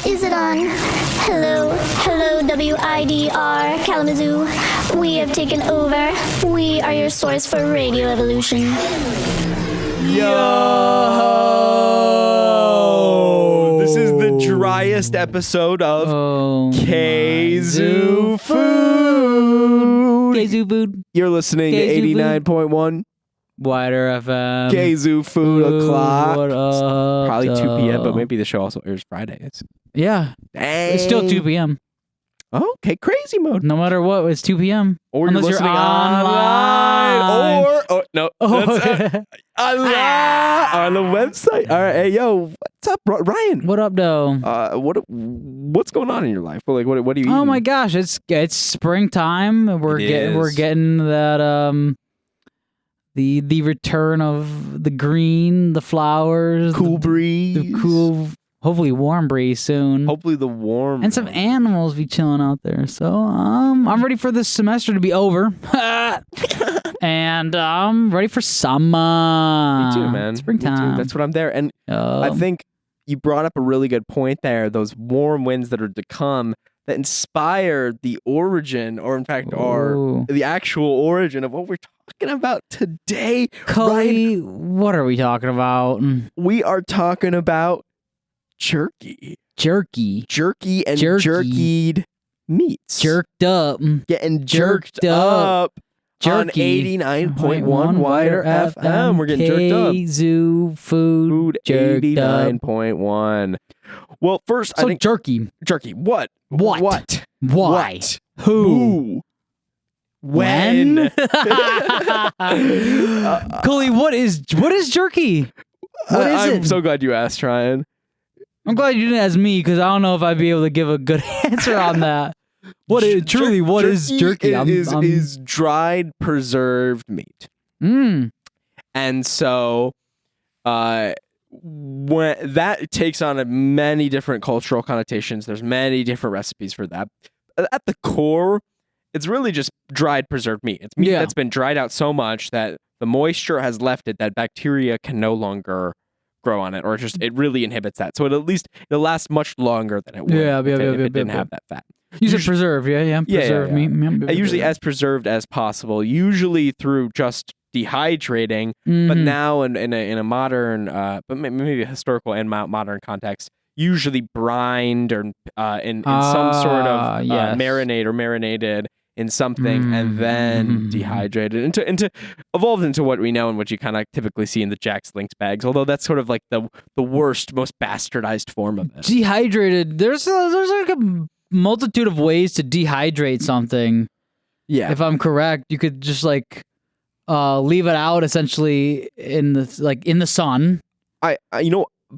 Is it on? Hello, WIDR, Kalamazoo. We have taken over. We are your source for radio evolution. Yo! This is the driest episode of Kzoo Food. Kzoo Food. You're listening to 89.1 WIDR FM. Kzoo Food o'clock. What up? Probably 2 p.m., but maybe the show also airs Fridays. Yeah. Dang. It's still 2 p.m. Oh, okay, crazy mode. No matter what, it's 2 p.m. Or Unless you're listening online. Or, no. That's, on the website. All right, hey, yo, what's up, Ryan? What up, though? What's going on in your life? Like, what do you eat? Oh my gosh, it's springtime. We're getting that the return of the green, the flowers, cool breeze, the cool, hopefully warm breeze soon. Hopefully the warm and some animals be chilling out there. So I'm ready for this semester to be over. And I'm ready for summer. Me too, man. Springtime. Me too. That's what I'm there. And I think you brought up a really good point there. Those warm winds that are to come that inspired the origin, or in fact, are the actual origin of what we're talking about today. Cully, what are we talking about? We are talking about jerky. Jerky And jerkied meats. Jerked up. Getting jerked up. Jerky. On 89.1 WIDR FM. We're getting jerked up. Kzoo Food 89.1. Well, first, I think jerky. Jerky. What? Why? What? Who? When? Cully, what is jerky? What is it? I'm so glad you asked, Ryan. I'm glad you didn't ask me, because I don't know if I'd be able to give a good answer on that. What is jerky? Is dried preserved meat. And so when that takes on many different cultural connotations, there's many different recipes for that. At the core, it's really just dried preserved meat. It's meat that's been dried out so much that the moisture has left it that bacteria can no longer grow on it, or it really inhibits that. So it'll last much longer than it would if it didn't have that fat. You said preserved, preserved meat. Usually as preserved as possible, usually through just dehydrating, but now in a modern, but maybe a historical and modern context, usually brined or in some sort of marinade or marinated in something, and then dehydrated into evolved into what we know and what you kind of typically see in the Jack's Lynx bags. Although that's sort of like the worst, most bastardized form of it. Dehydrated. There's like a multitude of ways to dehydrate something. Yeah, if I'm correct, you could just like leave it out essentially in the sun.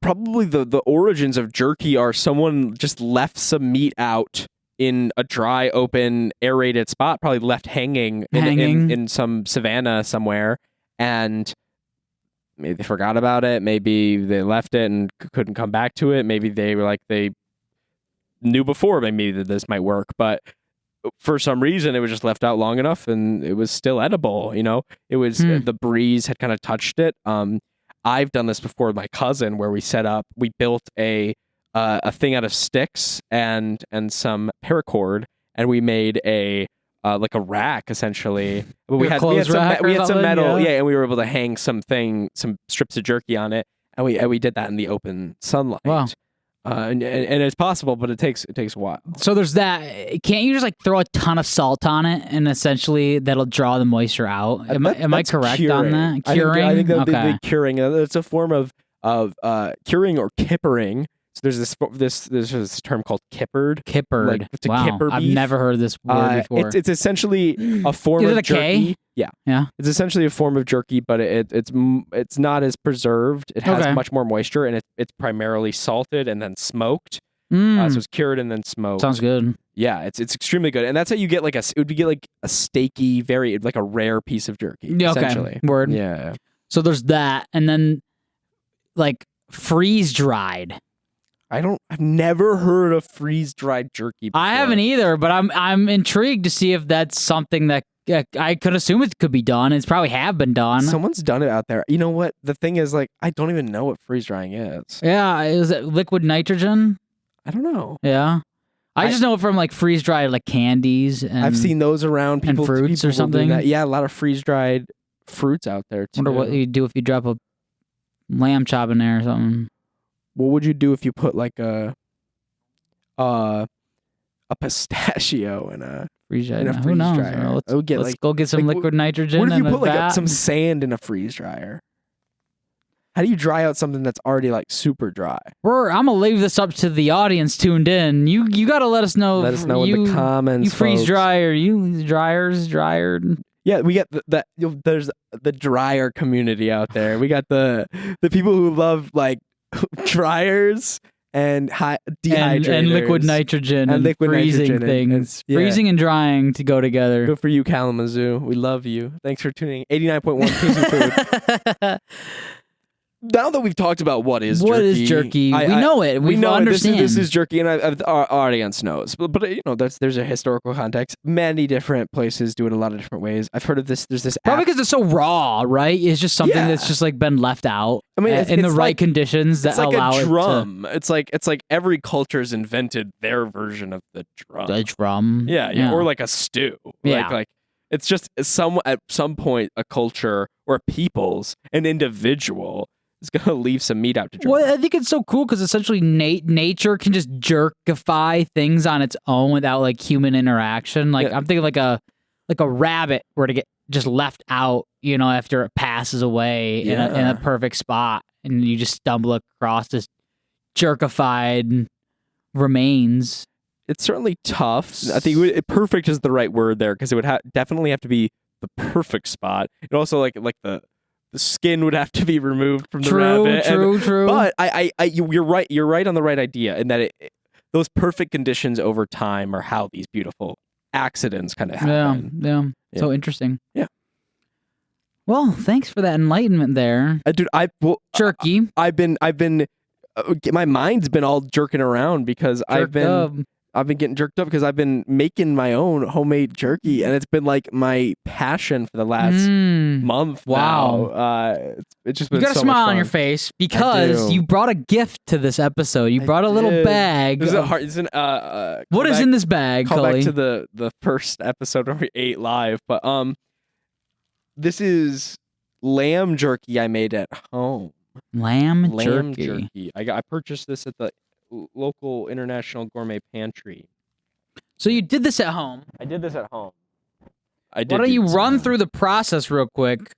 Probably the origins of jerky are someone just left some meat out in a dry, open, aerated spot, probably left hanging. In some savanna somewhere, and maybe they forgot about it. Maybe they left it and couldn't come back to it. Maybe they were like, they knew before maybe that this might work, but for some reason it was just left out long enough and it was still edible. It was the breeze had kind of touched it. I've done this before with my cousin, where we built a thing out of sticks and some paracord, and we made a like a rack essentially. But we had some metal, and we were able to hang some strips of jerky on it, and we did that in the open sunlight. Wow. And it's possible, but it takes a while. So there's that. Can't you just like throw a ton of salt on it, and essentially that'll draw the moisture out? Am I correct curing. on that? Curing. I think that would be curing. It's a form of curing or kippering. So there's this term called kippered. Kippered. Like, to wow. kipper beef. I've never heard this word before. It's essentially a form Is of it a jerky. K? Yeah. It's essentially a form of jerky, but it's not as preserved. It has much more moisture, and it's primarily salted and then smoked. So it's cured and then smoked. Sounds good. Yeah, it's extremely good, and that's how you get a steaky, very like a rare piece of jerky. Yeah, essentially. Okay. Word. Yeah. So there's that, and then like freeze dried. I've never heard of freeze-dried jerky before. I haven't either, but I'm intrigued to see if that's something that I could assume it could be done. It's probably have been done. Someone's done it out there. You know what? The thing is, like, I don't even know what freeze-drying is. Yeah, is it liquid nitrogen? I don't know. Yeah. I just know it from like freeze dried like candies. And I've seen those around. People, and fruits people or something. Yeah, a lot of freeze dried fruits out there too. Wonder what you do if you drop a lamb chop in there or something. What would you do if you put like a pistachio in a freeze dryer? Who knows? Dryer? Let's go get some liquid nitrogen. What if you in put like some sand in a freeze dryer? How do you dry out something that's already like super dry? I'm gonna leave this up to the audience tuned in. You gotta let us know. Let us know in the comments. You freeze folks. dry or you dryer. Yeah, we got there's the dryer community out there. We got the people who love like dryers and dehydrators and liquid nitrogen and liquid freezing nitrogen things. Freezing and drying to go together. Good for you, Kalamazoo. We love you. Thanks for tuning in. 89.1 Food. Now that we've talked about what is jerky, we know it. We understand. This is jerky, and our audience knows. But there's a historical context. Many different places do it a lot of different ways. I've heard of this. There's this probably because it's so raw, right? It's just something that's just like been left out. I mean, in the right conditions that allow it to. It's like a drum. It's like every culture's invented their version of the drum. The drum. Yeah. Or like a stew. Yeah. Like it's just at some point a culture or an individual is going to leave some meat out to dry. Well, I think it's so cool because essentially nature can just jerkify things on its own without like human interaction. Like I'm thinking like a rabbit were to get just left out, after it passes away in a perfect spot, and you just stumble across this jerkified remains. It's certainly tough. I think perfect is the right word there because it would definitely have to be the perfect spot. It also like the skin would have to be removed from the rabbit. True. But you're right. You're right on the right idea in that those perfect conditions over time are how these beautiful accidents kind of happen. Yeah. So interesting. Yeah. Well, thanks for that enlightenment there, dude. Jerky. I've been. My mind's been all jerking around because I've been getting jerked up because I've been making my own homemade jerky, and it's been like my passion for the last month. Wow. Now. It's just been you got so a smile much fun. on your face because you brought a gift to this episode. You brought a little bag. What is in this bag, Call Cully? back to the first episode where we ate live, but this is lamb jerky I made at home. Lamb jerky. I purchased this at the local International Gourmet Pantry. So you did this at home? I did this at home. Why don't you run through the process real quick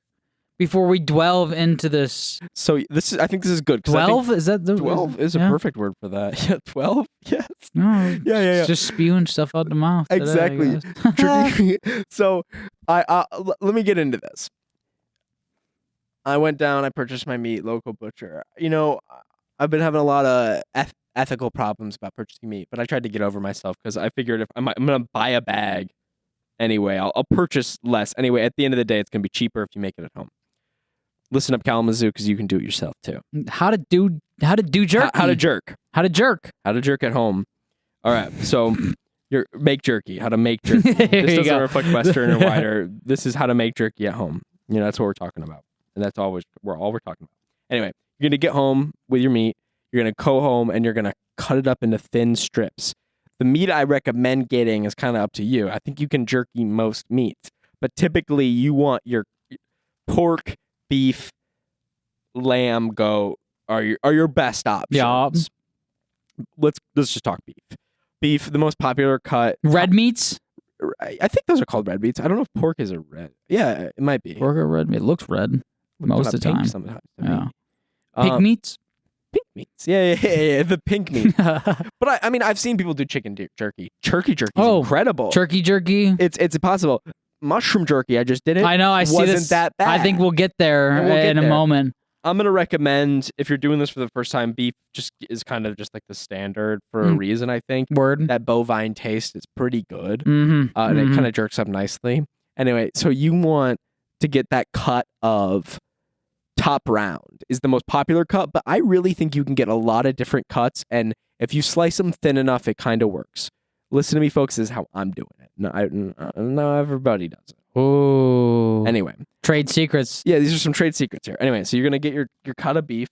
before we delve into this? So I think this is good. 12? Is that the 12 is a perfect word for that. Yeah, 12? Yes. No, yeah. Just spewing stuff out the mouth. Exactly. So let me get into this. I went down, I purchased my meat, local butcher. I've been having a lot of ethical problems about purchasing meat, but I tried to get over myself because I figured if I'm going to buy a bag anyway, I'll purchase less. Anyway, at the end of the day, it's going to be cheaper if you make it at home. Listen up, Kalamazoo, because you can do it yourself too. How to do jerky. How to jerk. How to jerk at home. All right, so make jerky. How to make jerky. This doesn't reflect Western or wider. This is how to make jerky at home. That's what we're talking about. And that's all we're talking about. Anyway, you're going to get home with your meat. You're going to go home and you're going to cut it up into thin strips. The meat I recommend getting is kind of up to you. I think you can jerky most meats, but typically you want your pork, beef, lamb, goat are your best options. Yeah. Let's just talk beef. Beef, the most popular cut. Red meats? I think those are called red meats. I don't know if pork is a red. Yeah, it might be. Pork or red meat. It looks red most of the time. Sometimes. Yeah. Pig meats? Pink meats. Yeah, the pink meat. But I've seen people do chicken jerky. Turkey jerky is incredible. Turkey jerky? It's impossible. Mushroom jerky, I just did it. I know, I see this. Wasn't that bad. I think we'll get there in a moment. I'm going to recommend, if you're doing this for the first time, beef just is kind of just like the standard for a reason, I think. Word. That bovine taste is pretty good. Mm-hmm. And it kind of jerks up nicely. Anyway, so you want to get that cut of top round is the most popular cut, but I really think you can get a lot of different cuts, and if you slice them thin enough, it kind of works. Listen to me, folks. This is how I'm doing it. No, everybody does it. Oh. Anyway. Trade secrets. Yeah, these are some trade secrets here. Anyway, so you're going to get your cut of beef,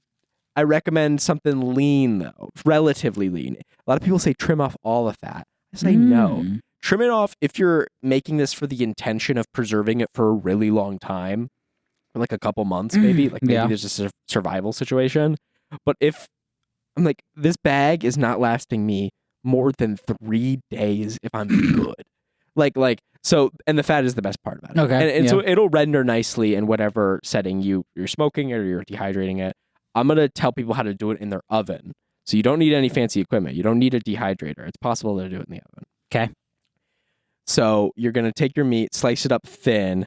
I recommend something lean though, relatively lean. A lot of people say trim off all the fat. I say no. Trim it off if you're making this for the intention of preserving it for a really long time, like a couple months maybe. Like maybe there's a survival situation. But if I'm like, this bag is not lasting me more than 3 days if I'm good. So, and the fat is the best part about it. Okay. And so it'll render nicely in whatever setting you're smoking or you're dehydrating it. I'm going to tell people how to do it in their oven. So you don't need any fancy equipment. You don't need a dehydrator. It's possible to do it in the oven. Okay. So you're going to take your meat, slice it up thin.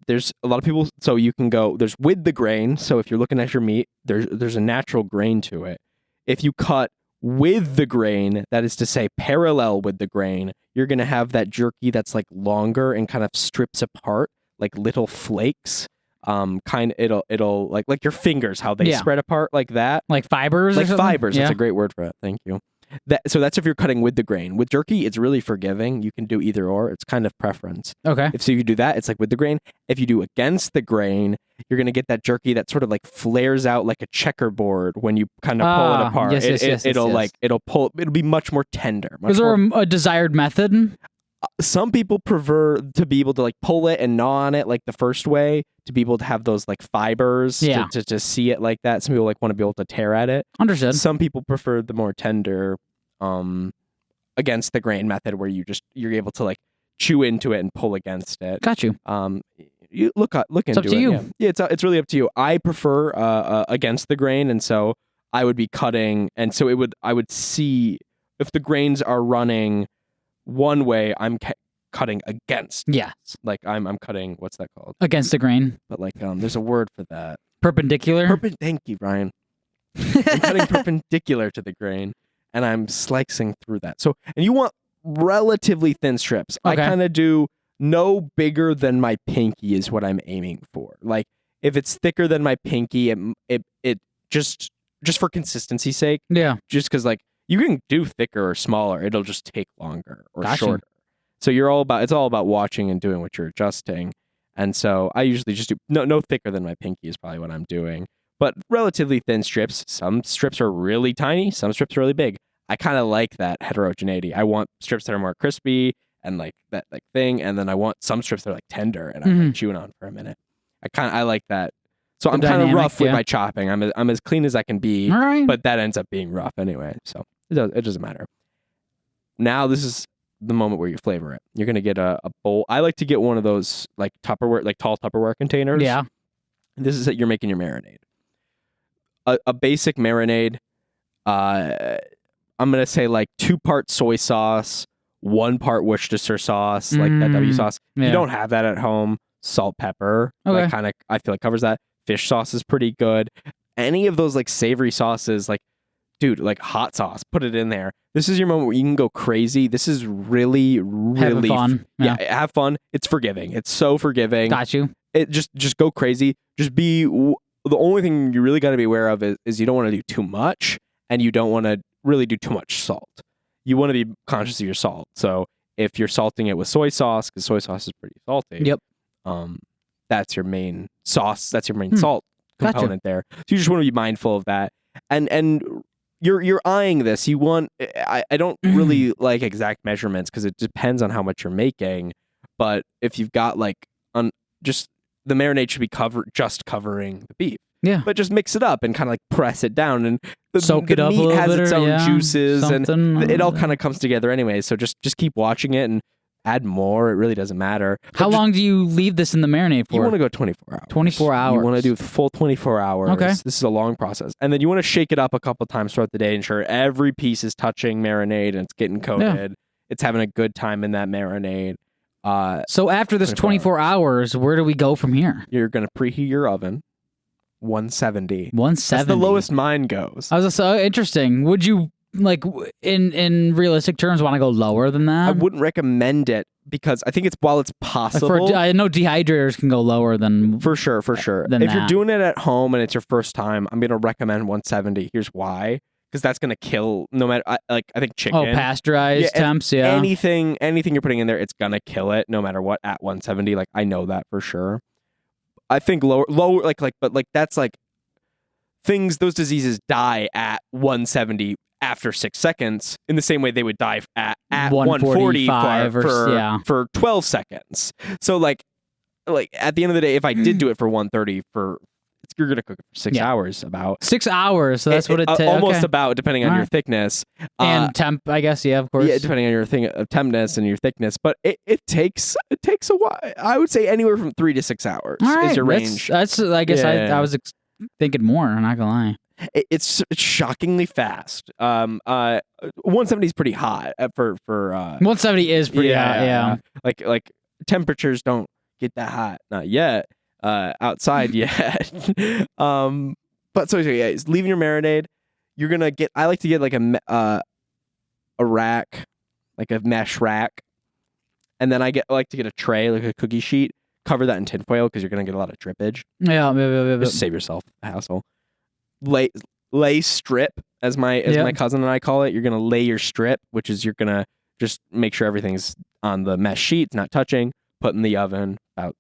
There's a lot of people, so you can go, there's with the grain. So if you're looking at your meat, there's a natural grain to it. If you cut with the grain, that is to say parallel with the grain, you're going to have that jerky that's like longer and kind of strips apart like little flakes. It'll like your fingers, how they spread apart like that. Like fibers? Like fibers. Yeah. That's a great word for it. Thank you. So that's if you're cutting with the grain. With jerky, it's really forgiving. You can do either or. It's kind of preference. Okay. If you do that, it's like with the grain. If you do against the grain, you're going to get that jerky that sort of like flares out like a checkerboard when you kind of pull it apart. It'll be much more tender. Is there a desired method? Some people prefer to be able to like pull it and gnaw on it like the first way, to be able to have those like fibers to see it like that. Some people like want to be able to tear at it. Understood. Some people prefer the more tender against the grain method where you're able to like chew into it and pull against it. Got you. You look into it. It's up to you. Yeah, it's really up to you. I prefer against the grain, and so I would be cutting, and so I would see if the grains are running one way, I'm cutting against. Yes. Like I'm cutting, what's that called? Against the grain. But like there's a word for that. Perpendicular? Thank you, Ryan. I'm cutting perpendicular to the grain and I'm slicing through that. So, and you want relatively thin strips. Okay. I kind of do no bigger than my pinky is what I'm aiming for. Like if it's thicker than my pinky, it just for consistency's sake. Yeah. Just because like, you can do thicker or smaller. It'll just take longer or shorter. So it's all about watching and doing what you're adjusting. And so I usually just do no thicker than my pinky is probably what I'm doing. But relatively thin strips. Some strips are really tiny. Some strips are really big. I kind of like that heterogeneity. I want strips that are more crispy and like that like thing. And then I want some strips that are like tender and I'm like chewing on for a minute. I like that. So I'm kind of rough with my chopping. I'm as clean as I can be, but that ends up being rough anyway. So it doesn't matter. Now this is the moment where you flavor it. You're gonna get a bowl. I like to get one of those like Tupperware, like tall Tupperware containers. Yeah. This is that you're making your marinade. A basic marinade. I'm gonna say like 2 parts soy sauce, 1 part Worcestershire sauce, like that W sauce. If you don't have that at home, salt, pepper. Okay. Like kind of I feel like covers that. Fish sauce is pretty good. Any of those like savory sauces, like. Dude, like hot sauce, put it in there. This is your moment where you can go crazy. This is really, really fun. Have fun. It's forgiving. It's so forgiving. Got you. It just go crazy. Just be the only thing you really got to be aware of is you don't want to do too much and you don't want to really do too much salt. You want to be conscious of your salt. So if you're salting it with soy sauce, because soy sauce is pretty salty. Yep. That's your main sauce. That's your main salt component there. So you just want to be mindful of that. And you're eyeing this. You want. I don't really like exact measurements because it depends on how much you're making. But if you've got like just the marinade should be covering the beef. Yeah. But just mix it up and kind of like press it down, and soak it up. The meat has its own juices, something. And it all kind of comes together anyway. So just keep watching it and add more. It really doesn't matter. How long do you leave this in the marinade for? You want to go 24 hours. 24 hours. You want to do full 24 hours. Okay. This is a long process. And then you want to shake it up a couple times throughout the day, ensure every piece is touching marinade and it's getting coated. Yeah. It's having a good time in that marinade. So after this 24 hours, where do we go from here? You're going to preheat your oven. 170. 170. That's the lowest mine goes. So interesting. Would you, like, in realistic terms, want to go lower than that? I wouldn't recommend it because I think while it's possible. I know dehydrators can go lower than. For sure. If you're doing it at home and it's your first time, I'm going to recommend 170. Here's why. Because that's going to kill no matter, I think chicken. Oh, pasteurized temps, yeah. Anything you're putting in there, it's going to kill it no matter what at 170. Like, I know that for sure. I think lower, but that's like those diseases die at 170 after 6 seconds in the same way they would die at 145 for 12 seconds. So like at the end of the day, if I did do it for 130 you're going to cook it for 6 hours about. 6 hours, so that's what it takes. Almost about, depending on your thickness. And temp, I guess, yeah, of course. Yeah, depending on your tempness and your thickness. But it takes a while. I would say anywhere from 3 to 6 hours is your range. That's I guess I was thinking more, I'm not going to lie. It's shockingly fast. 170 is pretty hot for 170 is pretty hot, yeah. Like temperatures don't get that hot, not yet. Outside yet. But so yeah, leaving your marinade, you're gonna get. I like to get like a rack, like a mesh rack, and then I like to get a tray, like a cookie sheet. Cover that in tinfoil because you're gonna get a lot of drippage. Yeah. Just save yourself the hassle. Lay strip, as my cousin and I call it. You're gonna lay your strip, which is you're gonna just make sure everything's on the mesh sheet, it's not touching. Put in the oven about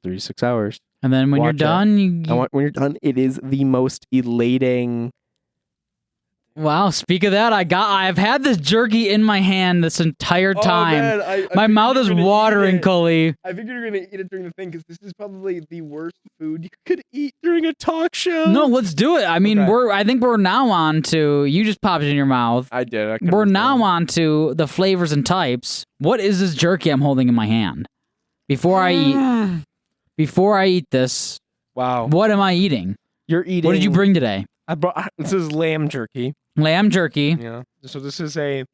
3 to 6 hours. And then when you're done, when you're done, it is the most elating. Wow! Speak of that, I've had this jerky in my hand this entire time. Man, my mouth is watering, Cully. I figured you're gonna eat it during the thing because this is probably the worst food you could eat during a talk show. No, let's do it. I mean, I think we're now on to. You just popped it in your mouth. I did. We're now on to the flavors and types. What is this jerky I'm holding in my hand? Before I eat this, wow, what am I eating? You're eating. What did you bring today? This is lamb jerky. Lamb jerky. Yeah. So this is a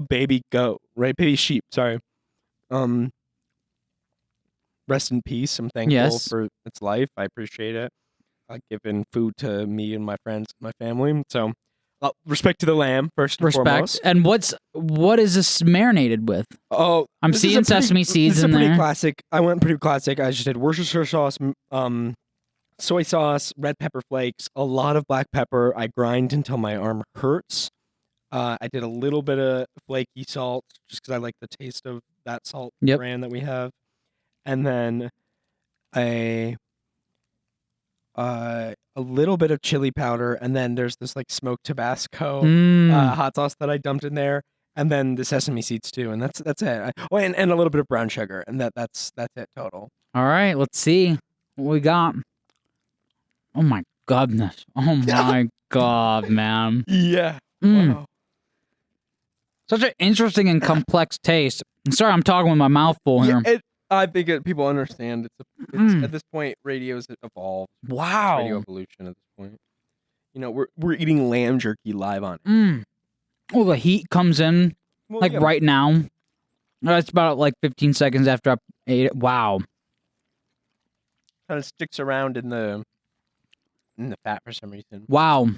baby goat, right? Baby sheep. Sorry. Rest in peace. I'm thankful for its life. I appreciate it. Giving food to me and my friends, my family. So respect to the lamb first and foremost. And what is this marinated with? Oh, I'm seeing sesame seeds in there. This is a pretty classic. I went pretty classic. I just did Worcestershire sauce, soy sauce, red pepper flakes, a lot of black pepper. I grind until my arm hurts. I did a little bit of flaky salt just because I like the taste of that salt brand that we have, and then a little bit of chili powder, and then there's this like smoked Tabasco hot sauce that I dumped in there, and then the sesame seeds too, and that's it. And a little bit of brown sugar, and that's it total. All right, let's see what we got. Oh my goodness! Oh my god, man! Yeah. Wow. Such an interesting and complex taste. I'm sorry, I'm talking with my mouth full here. I think people understand. It's at this point, radio's evolved. Wow. It's radio evolution at this point. You know, we're eating lamb jerky live on it. Oh, the heat comes in right now. It's about like 15 seconds after I ate it. Wow. Kind of sticks around in the fat for some reason. Wow.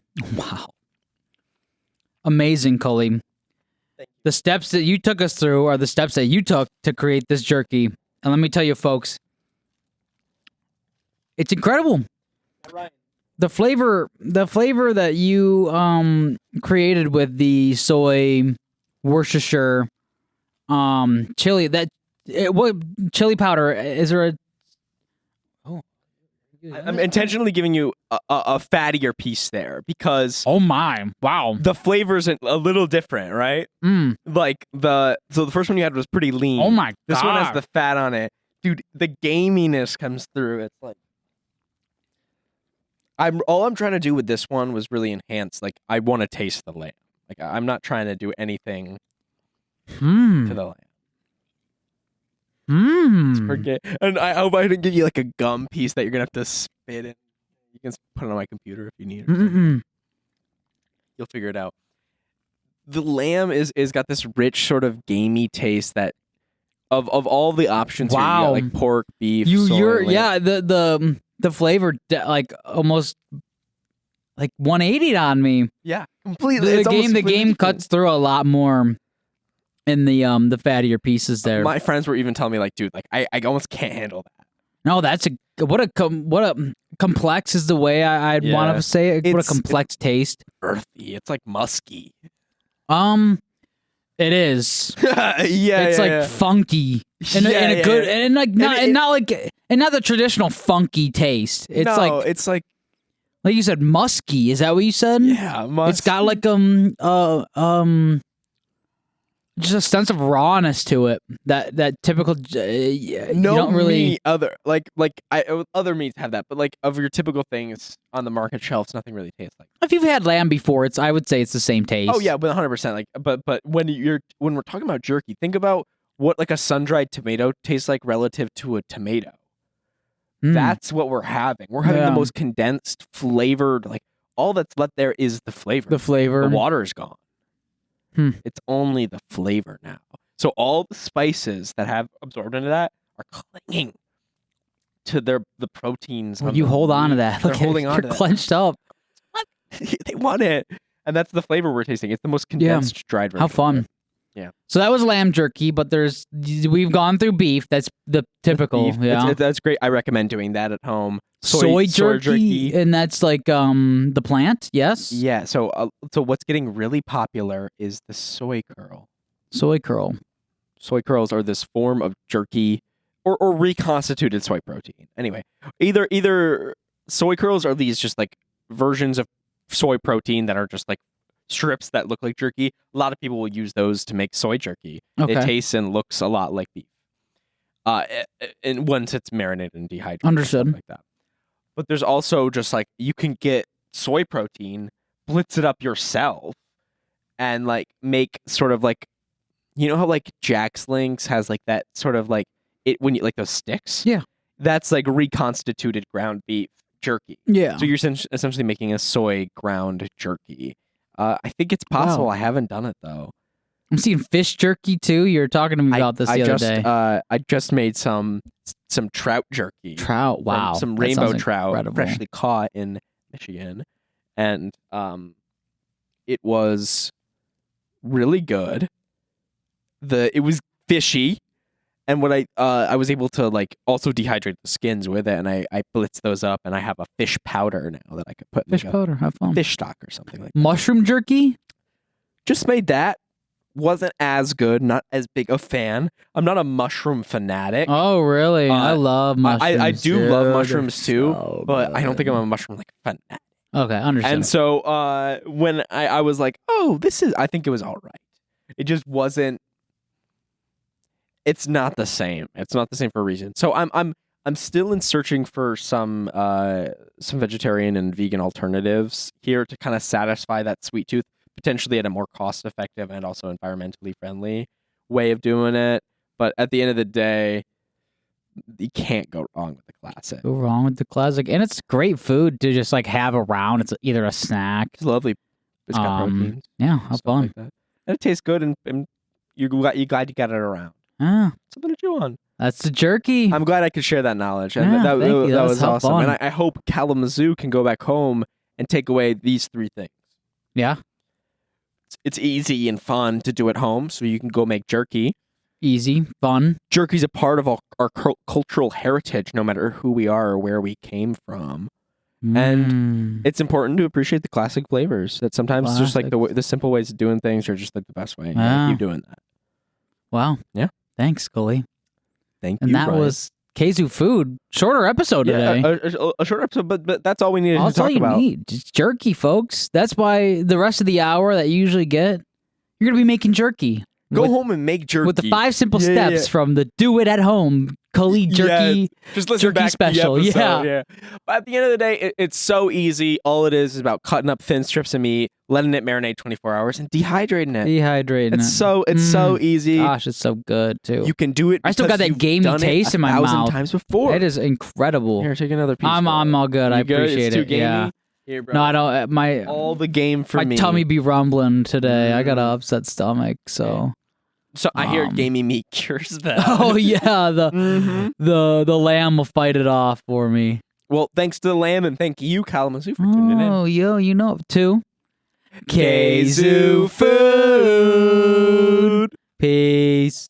Amazing, Cully. The steps that you took us through are the steps that you took to create this jerky. And let me tell you, folks, it's incredible. Ryan. The flavor that you created with the soy Worcestershire chili, what chili powder is there? I'm intentionally giving you a fattier piece there because oh my, wow, the flavor's a little different, right? Like the first one you had was pretty lean. Oh my god, this one has the fat on it, dude. The gaminess comes through. It's like all I'm trying to do with this one was really enhance. Like I want to taste the lamb. Like I'm not trying to do anything to the lamb. And I hope I didn't give you like a gum piece that you're gonna have to spit in. You can put it on my computer if you need it. You'll figure it out. The lamb is got this rich sort of gamey taste that of all the options here, you got, like pork, beef, soy, the flavor like almost like 180'd on me. Yeah, completely. The game cuts through a lot more in the fattier pieces there. My friends were even telling me like, dude, like I almost can't handle that. No, what a complex is the way I'd want to say it. What a complex taste. Earthy. It's like musky. It is. It's like funky and a good and like not the traditional funky taste. It's like Like you said, musky. Is that what you said? Yeah, musky. It's got like just a sense of rawness to it. That typical. You don't really meat other other meats have that, but like of your typical things on the market shelves, nothing really tastes like. If you've had lamb before, I would say it's the same taste. Oh yeah, but 100%. Like, but when we're talking about jerky, think about what like a sun-dried tomato tastes like relative to a tomato. That's what we're having. We're having the most condensed, flavored. Like all that's left there is the flavor. The flavor. The water's gone. It's only the flavor now. So all the spices that have absorbed into that are clinging to the proteins. Well, you hold on to that. They're holding on to that. You're clenched up. They want it. And that's the flavor we're tasting. It's the most condensed dried version. How fun. Yeah. So that was lamb jerky, but we've gone through beef. That's the typical. Beef. Yeah. That's great. I recommend doing that at home. Soy jerky, and that's like the plant. Yes. Yeah. So what's getting really popular is the soy curl. Soy curl. Soy curls are this form of jerky or reconstituted soy protein. Anyway, either soy curls are these just like versions of soy protein that are just like strips that look like jerky. A lot of people will use those to make soy jerky. Okay. It tastes and looks a lot like beef. And once it's marinated and dehydrated. Understood. Like that. But there's also just like you can get soy protein, blitz it up yourself, and like make sort of like, you know how like Jack's Links has like that sort of like it when you like those sticks. Yeah. That's like reconstituted ground beef jerky. Yeah. So you're essentially making a soy ground jerky. I think it's possible. Wow. I haven't done it though. I'm seeing fish jerky too. You were talking to me about this the other day. I just made some trout jerky. Trout, wow. Some That rainbow sounds trout incredible. freshly caught in Michigan. And it was really good. It was fishy. And what I was able to like also dehydrate the skins with it, and I blitzed those up, and I have a fish powder now that I could put in Fish like powder, have fun. fish stock or something like that. Mushroom jerky? Just made that. Wasn't as good. Not as big a fan. I'm not a mushroom fanatic. Oh, really? I love mushrooms. I do love mushrooms too, so but I don't think I'm good. a mushroom like fanatic. Okay, understand. And so when I was like, oh, I think it was all right. It just wasn't. It's not the same. It's not the same for a reason. So I'm still in searching for some vegetarian and vegan alternatives here to kind of satisfy that sweet tooth, potentially at a more cost effective and also environmentally friendly way of doing it. But at the end of the day, you can't go wrong with the classic. Go wrong with the classic, and it's great food to just like have around. It's either a snack. It's lovely. It's got proteins. Yeah, have fun. Like that. And it tastes good, and you're glad you got it around. Ah, Something to chew on. that's the jerky. I'm glad I could share that knowledge, and Yeah, that thank you. That was was awesome. fun. And I hope Kalamazoo can go back home and take away these three things. Yeah, It's easy and fun to do at home, so you can go make jerky. easy, fun. Jerky's a part of our cultural heritage, no matter who we are or where we came from. And it's important to appreciate the classic flavors. That sometimes just like the simple ways of doing things are just like the best way. Yeah. Keep doing that. Wow. Yeah. Thanks, Cully. Thank And you. that Ryan. was Kzoo Food. Shorter episode today. A short episode, but that's all we needed That's to all talk you about. need. Just jerky, folks. That's why the rest of the hour that you usually get, you're gonna be making jerky. Go home and make jerky With the 5 simple steps from the do it at home Cully jerky. Just listen jerky back special. To the episode, Yeah. But at the end of the day, it's so easy. All it is about cutting up thin strips of meat, letting it marinate 24 hours, and dehydrating it. Dehydrating. It's so easy. Gosh, it's so good too. You can do it. I still got that gamey taste in my mouth. 1,000 times before. It is incredible. Here, take another piece. I'm all good. I You good? appreciate It's too it. gamey? Yeah. Here, bro. No, I don't. All the game for my me. tummy be rumbling today. I got an upset stomach, so. So I hear gamey meat cures that. Oh yeah, the lamb will fight it off for me. Well, thanks to the lamb, and thank you, Kalamazoo, for tuning in. Oh, yo, you know it too. Kzoo Food. Peace.